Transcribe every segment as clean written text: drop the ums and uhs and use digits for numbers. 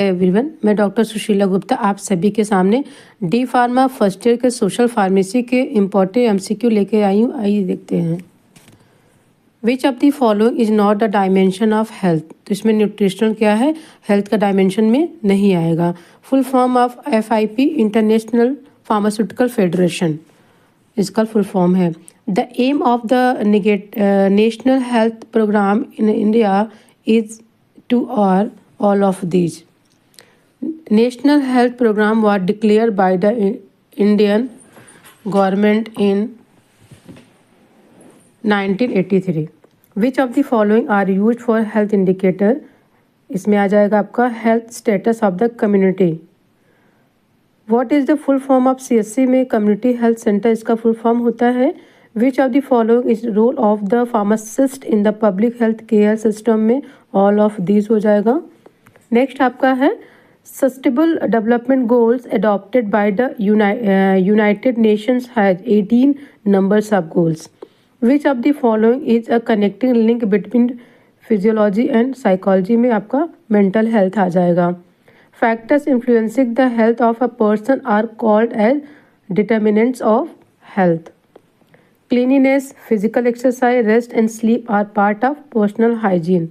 Everyone, मैं doctor Sushila Gupta आप सभी के सामने डी फार्मा फर्स्ट ईयर के सोशल फार्मेसी के इम्पोर्टेंट एमसीक्यू लेके आई हूँ। आइए देखते हैं। विच of the following is not the dimension of health. तो इसमें न्यूट्रिशनल क्या है, हेल्थ का डायमेंशन में नहीं आएगा। Full form of FIP international pharmaceutical federation इसका फुल फॉर्म है। The aim of the national health programme in India is to और all of these. National Health Program was declared by the Indian government in 1983. Which of the following are used for health indicator? इसमें आ जाएगा आपका health status of the community. What is the full form of CSC में community health center इसका full form होता है। Which of the following is role of the pharmacist in the public health care system में all of these हो जाएगा। Next आपका है Sustainable Development Goals adopted by the United Nations has 18 numbers of goals. Which of the following is a connecting link between physiology and psychology में आपका mental health आ जाएगा। Factors influencing the health of a person are called as determinants of health. Cleanliness, physical exercise, rest and sleep are part of personal hygiene.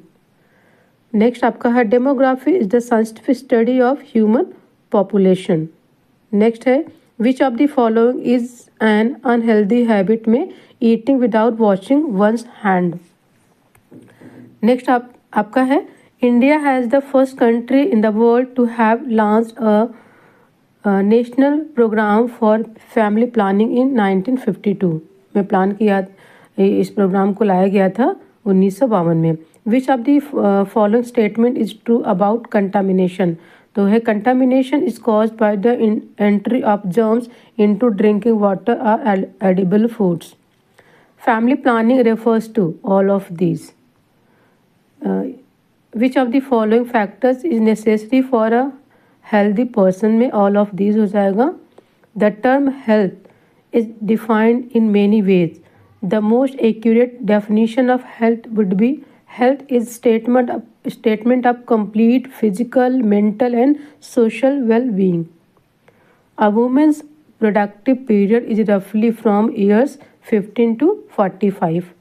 Next आपका है demography is the scientific study of human population. Next है which of the following is an unhealthy habit में eating without washing one's hand. Next आपका है India has the first country in the world to have launched a national programme for family planning in 1952 में plan किया, इस programme को लाया गया था 1952 में। Which of the following statement is true about contamination? तो है contamination is caused by the entry of germs into drinking water or edible foods. Family planning refers to all of these. Which of the following factors is necessary for a healthy person में all of these हो जाएगा। The term health is defined in many ways. The most accurate definition of health would be health is statement of complete physical, mental and social well-being. A woman's productive period is roughly from years 15 to 45.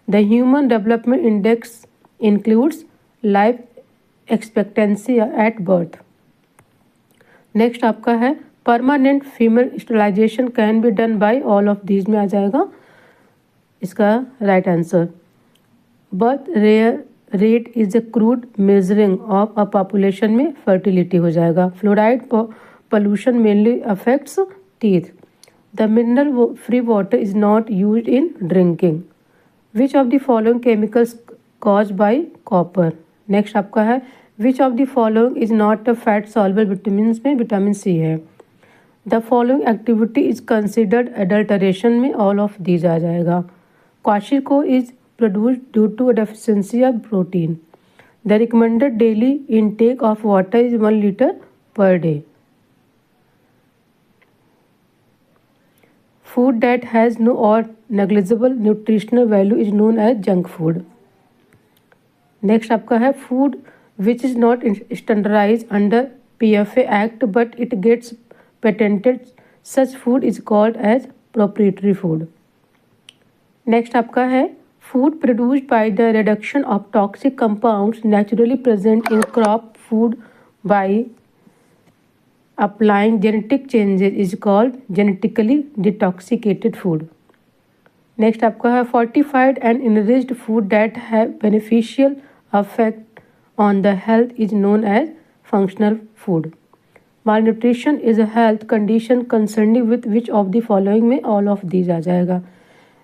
The Human Development Index includes life expectancy at birth. Next आपका है permanent female sterilization can be done by all of these में आ जाएगा इसका right answer. Birth rate is a crude measuring of a population में fertility हो जाएगा। Fluoride pollution mainly affects teeth. The mineral free water is not used in drinking. Which of the following chemicals cause by copper. Next आपका है which of the following is not a fat soluble vitamin में vitamin C है। The following activity is considered adulteration में all of these आ जाएगा। क्वाशिको is produced due to a deficiency of protein. The recommended daily intake of water is 1 liter per day. Food that has no or negligible nutritional value is known as junk food. Next आपका है food which is not standardized under PFA Act but it gets patented. Such food is called as proprietary food. Next आपका है food produced by the reduction of toxic compounds naturally present in crop food by applying genetic changes is called genetically detoxicated food. Next आपका है fortified and enriched food that have beneficial effect on the health is known as functional food. Malnutrition is a health condition concerning with which of the following में all of these आ जाएगा।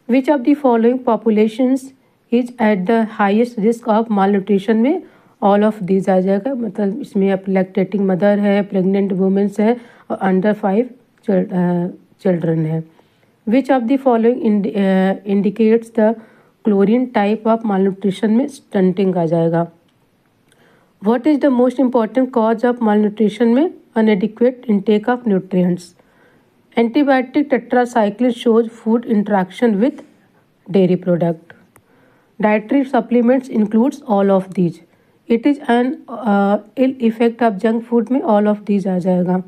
Which of the following populations is at the highest risk of malnutrition में all of these आ जाएगा। मतलब इसमें आप lactating mother है, pregnant women's है और अंडर 5 चिल्ड्रन है। Which of the following indicates the chlorine type of malnutrition में स्टंटिंग आ जाएगा। What is the most important cause of malnutrition में inadequate intake of nutrients. Antibiotic tetracycline shows food interaction with dairy product. Dietary supplements includes all of these. It is an ill effect of junk food में all of these आ जाएगा।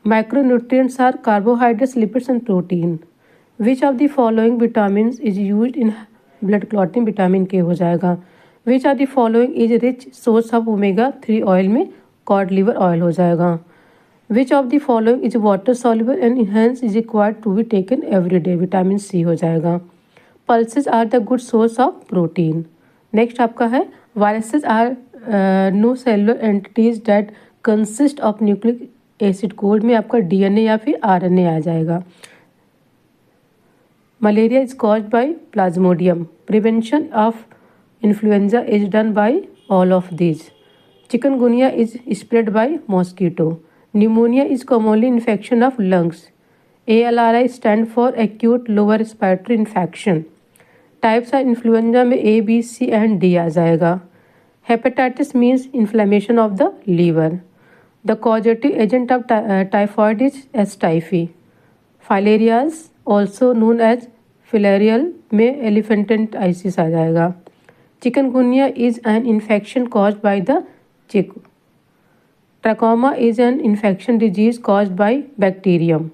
Micronutrients are carbohydrates, lipids and protein. Which of the following vitamin is use in blood clotting, vitamin K हो जाएगा। Which of the following is rich source of omega 3 oil में cod liver oil हो जाएगा। Which of the following is water soluble and enhance is required to be taken every day, vitamin C हो जाएगा। Pulses are the good source of protein. Next आपका है viruses are no cellular entities that consist of nucleic acid. Code में आपका DNA या फिर RNA आ जाएगा। Malaria is caused by plasmodium. Prevention of influenza is done by all of these. Chikungunya is spread by mosquito. Pneumonia is commonly infection of lungs. ALRI stand for acute lower respiratory infection. Types of influenza में A, B, C and D आ जाएगा। Hepatitis means inflammation of the liver. The causative agent of typhoid is S. typhi. Filarias also known as filarial में elephantiasis आ जाएगा। Chikungunya is an infection caused by the chikungunya. Trachoma is an infection disease caused by bacterium,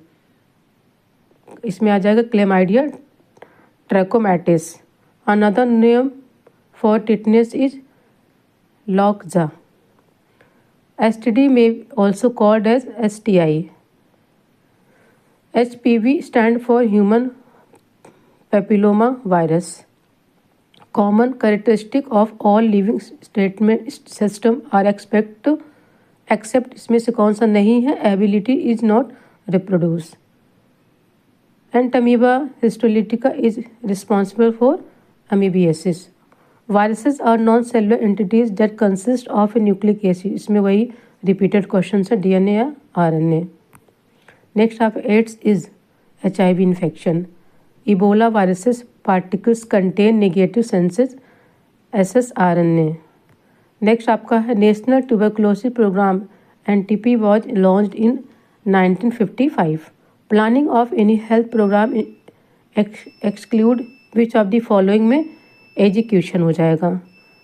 इसमें आ जाएगा chlamydia trachomatis. Another name for tetanus is lockjaw. STD में also called as STI। HPV stand for human papilloma virus. Common characteristic of all living statement system are except इसमें से कौन सा नहीं है, ability is not reproduce. And amoeba histolytica is responsible for amoebiasis. Viruses are non cellular entities that consist of A nucleic acid, इसमें वही repeated question है DNA या आरएनए। नेक्स्ट आप AIDS is HIV infection. Ebola viruses particles contain negative senses SSRNA। Next आपका है national tuberculosis programme NTP was launched in 1955। Planning of any health programme exclude which of the following में education हो जाएगा।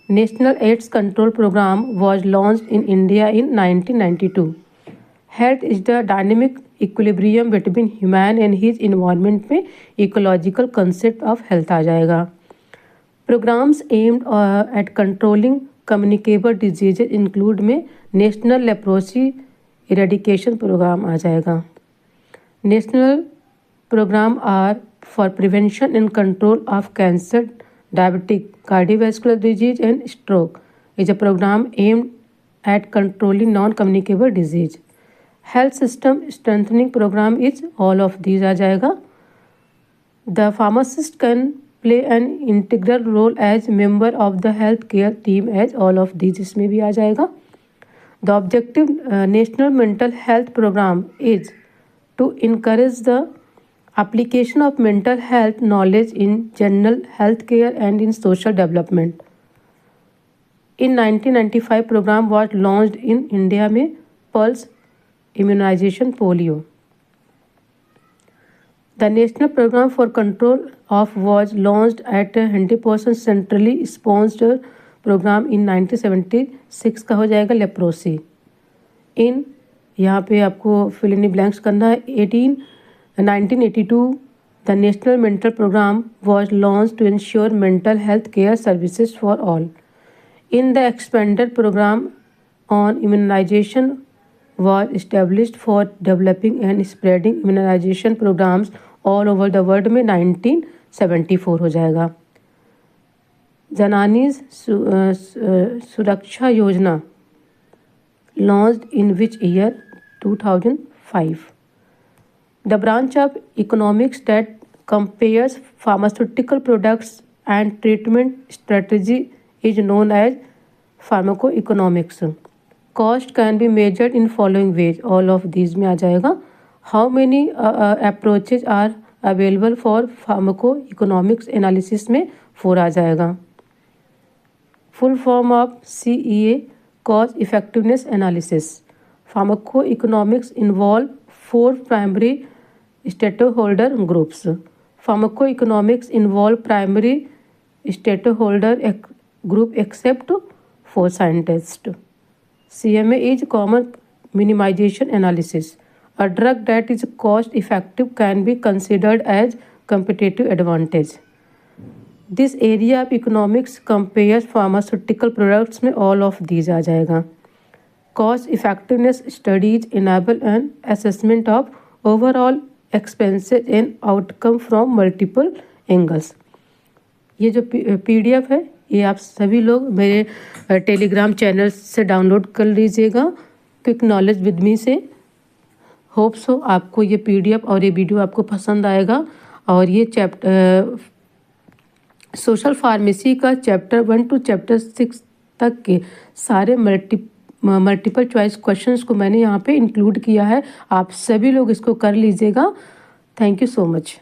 National AIDS control programme was launched in India in 1992। Health is the dynamic equilibrium between human and his environment में ecological concept of health आ जाएगा। Programmes aimed at controlling communicable diseases include में national leprosy eradication programme आ जाएगा। National programme are for prevention and control of cancer, diabetic, cardiovascular disease and stroke is a programme aimed at controlling non communicable disease. Health system strengthening programme is all of these आ जाएगा। The pharmacist can play an integral role as member of the healthcare team as all of these, इसमें भी आ जाएगा। The objective national mental health program is to encourage the application of mental health knowledge in general healthcare and in social development. In 1995 program was launched in India में pulse immunization polio. The national program for control of was launched at 100% centrally sponsored program in 1976 का हो जाएगा leprosy. इन यहाँ पे आपको fill in blanks करना है। 1982 the national mental programme was launched to ensure mental health care services for all. In the expanded program on immunization was established for developing and spreading immunization programs all over the world में 1974 हो जाएगा। जनानीज सुरक्षा योजना launched in which year? 2005. The branch of economics that compares pharmaceutical products and treatment strategy is known as pharmacoeconomics. Cost can be measured in following ways. All of these में आ जाएगा। How many approaches are available for pharmacoeconomics analysis में 4 आ जाएगा। Full form of CEA cost effectiveness analysis. Pharmacoeconomics involve 4 primary stakeholder groups. Pharmacoeconomics involve primary stakeholder group except for scientists. CMA is common minimization analysis. A drug that is cost effective can be considered as competitive advantage. This area of economics compares pharmaceutical products में all of these आ जाएगा. Cost effectiveness studies enable an assessment of overall expenses and outcome from multiple angles. ये जो PDF है ये आप सभी लोग मेरे टेलीग्राम चैनल से डाउनलोड कर लीजिएगा, क्विक नॉलेज विद मी से. होप सो आपको ये PDF और ये वीडियो आपको पसंद आएगा. और ये सोशल फार्मेसी का चैप्टर 1 to चैप्टर 6 तक के सारे मल्टीपल चॉइस क्वेश्चंस को मैंने यहाँ पे इंक्लूड किया है. आप सभी लोग इसको कर लीजिएगा. Thank you so much.